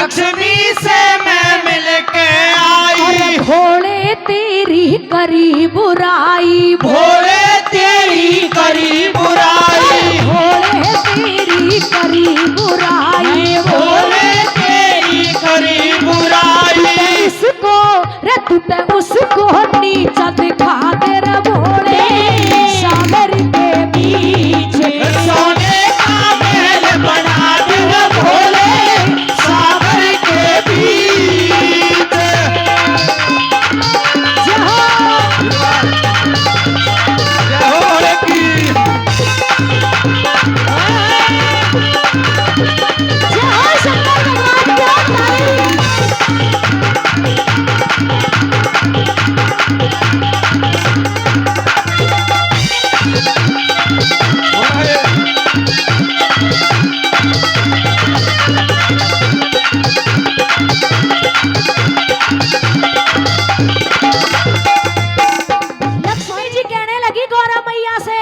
लक्ष्मी से मैं मिल के आई। भोले तेरी करी बुराई, भोले तेरी करी बुराई, भोले तेरी करी बुराई, भोले तेरी करी बुराई। इसको रे तू ते उसको नीचा दिखा दे रे भोले, सागर के बीच सोने का महल बना दे रे भोले, सागर के बीच। जय हो भोले की। जय शंकर भगवान लक्ष्मी जी कहने लगी गौरा मैया से,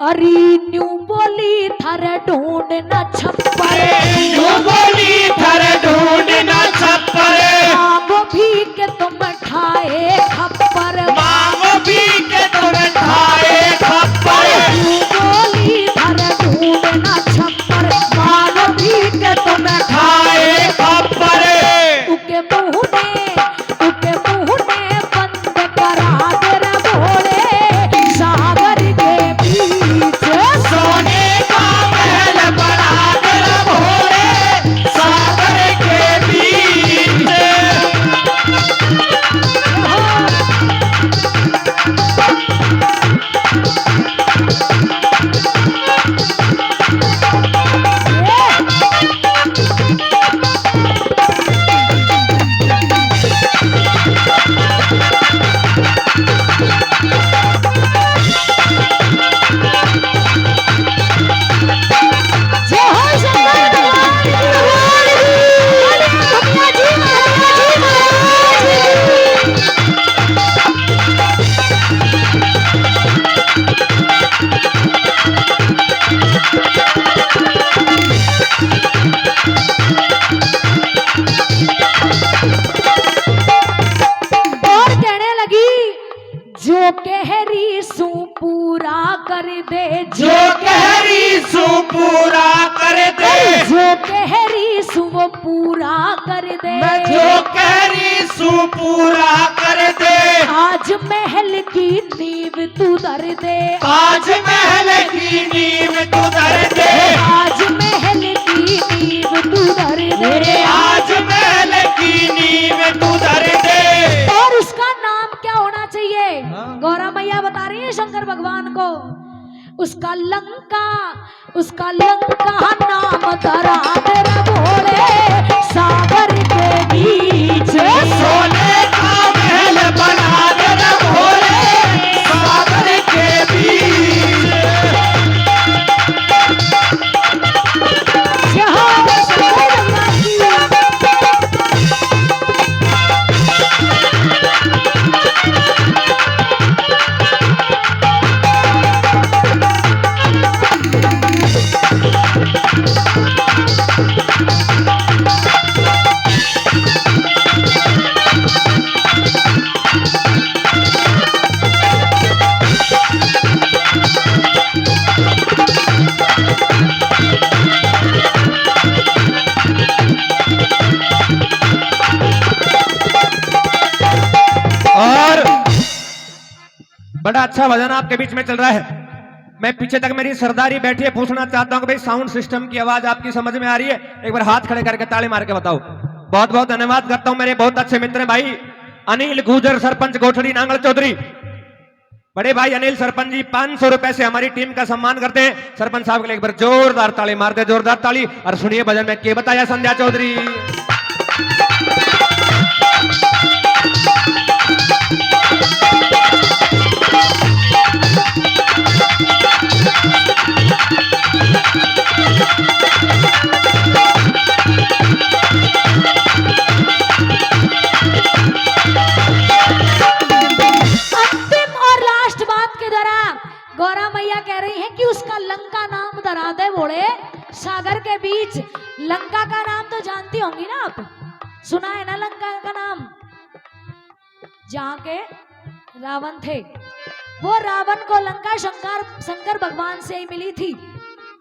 अरे न्यू बोली थर ढूंढ न छप्पर, न्यू बोली थर ढूंढ न छप्पर, मांगो भी के तुम खाए खप्पर, मांगो भी के तुम खाए खप्पर। न्यू बोली थर ढूंढ न छप्पर, मांगो भी के तुम खाए खप्पर। उके मुंह में बंद करा दे रे भोले, सागर के बीच सोने का महल बना दे रे भोले, सागर के बीच। जय हो शंकर भगवान की, बोलिए दुनिया जी महाराज जी। और कहने लगी, जो कहरी सू पूरा कर दे, जो कहरी सू पूरा कर दे, जो कहरी सू वो पूरा कर दे, जो कहरी सू पूरा कर दे। आज महल की नींव तू धर दे, ताज महल की नींव तू धर दे, आज महल की नींव तू धर दे, आज महल की नींव तू धर दे। और उसका नाम क्या होना चाहिए? गौरा मैया बता रही है शंकर भगवान को, उसका लंका नाम धरा दे रे भोले, सागर के बीच सोने का महल बना दे रे भोले, सागर के बीच। जहाँ शंकर भगवान की। और बड़ा अच्छा भजन आपके बीच में चल रहा है। मैं पीछे तक मेरी सरदारी बैठी है, पूछना चाहता हूं कि भाई साउंड सिस्टम की आवाज आपकी समझ में आ रही है? एक बार हाथ खड़े करके ताली मार के बताओ। बहुत बहुत धन्यवाद करता हूं मेरे बहुत अच्छे मित्र भाई अनिल गुजर, सरपंच गोठड़ी नांगल चौधरी। बड़े भाई अनिल सरपंच जी 500 रुपए से हमारी टीम का सम्मान करते हैं। सरपंच साहब के लिए एक बार जोरदार ताली मार दे, जोरदार ताली। और सुनिए भजन में के बताया संध्या चौधरी। गौरा मैया कह रही हैं कि उसका लंका नाम धरा दे भोले, सागर के बीच लंका का नाम तो जानती होंगी ना आप, सुना है ना लंका का नाम, जहाँ के रावण थे। वो रावण को लंका शंकर भगवान से ही मिली थी,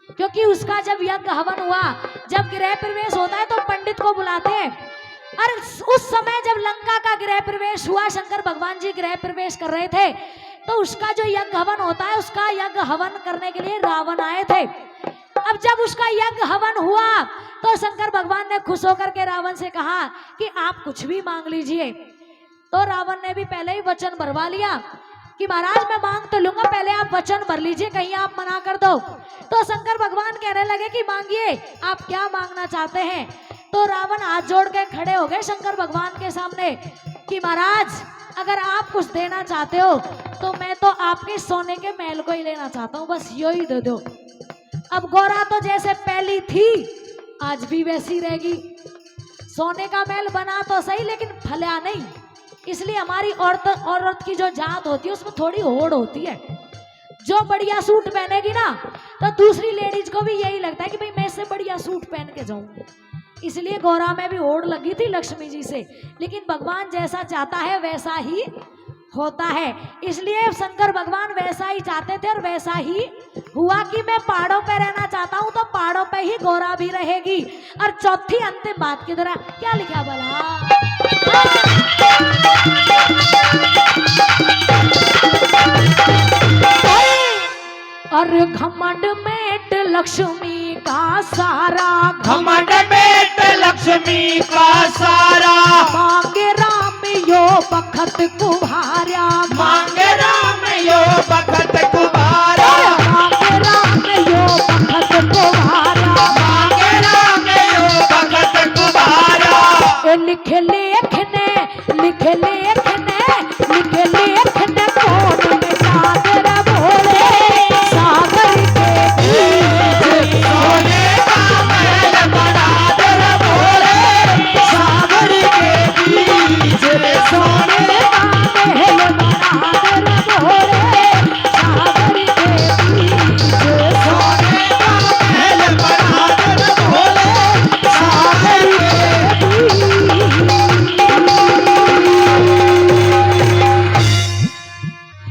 क्योंकि उसका जब यज्ञ हवन हुआ, जब गृह प्रवेश होता है तो पंडित को बुलाते हैं। और उस समय जब लंका का गृह प्रवेश हुआ, शंकर भगवान जी गृह प्रवेश कर रहे थे, तो उसका जो यज्ञ हवन होता है, उसका यज्ञ हवन करने के लिए रावण आए थे। अब जब उसका यज्ञ हवन हुआ तो शंकर भगवान ने खुश होकर के रावण से कहा कि आप कुछ भी मांग लीजिए। तो रावण ने भी पहले ही वचन भरवा लिया कि महाराज मैं मांग तो लूंगा, पहले आप वचन भर लीजिए, कहीं आप मना कर दो। तो शंकर भगवान कहने लगे कि मांगिए, आप क्या मांगना चाहते हैं। तो रावण हाथ जोड़ के खड़े हो गए शंकर भगवान के सामने कि महाराज अगर आप कुछ देना चाहते हो तो मैं तो आपके सोने के महल को ही लेना चाहता हूँ, बस यो ही दे दो। अब गौरा तो जैसे पहली थी आज भी वैसी रहेगी, सोने का महल बना तो सही लेकिन फला नहीं। इसलिए हमारी औरत की जो जात होती है उसमें थोड़ी होड़ होती है। जो बढ़िया सूट पहनेगी ना तो दूसरी लेडीज को भी यही लगता है कि भाई मैं इससे बढ़िया सूट पहन के जाऊं। इसलिए गौरा में भी होड़ लगी थी लक्ष्मी जी से, लेकिन भगवान जैसा चाहता है वैसा ही होता है। इसलिए शंकर भगवान वैसा ही चाहते थे और वैसा ही हुआ कि मैं पहाड़ों पे रहना चाहता हूँ तो पहाड़ों पे ही गौरा भी रहेगी। और चौथी अंतिम बात की तरह क्या लिखा भला, और घमंड मेट लक्ष्मी का सारा, घमंड मेट लक्ष्मी का सारा, मांगे राम यो बखत कुम्हारा, मांगे राम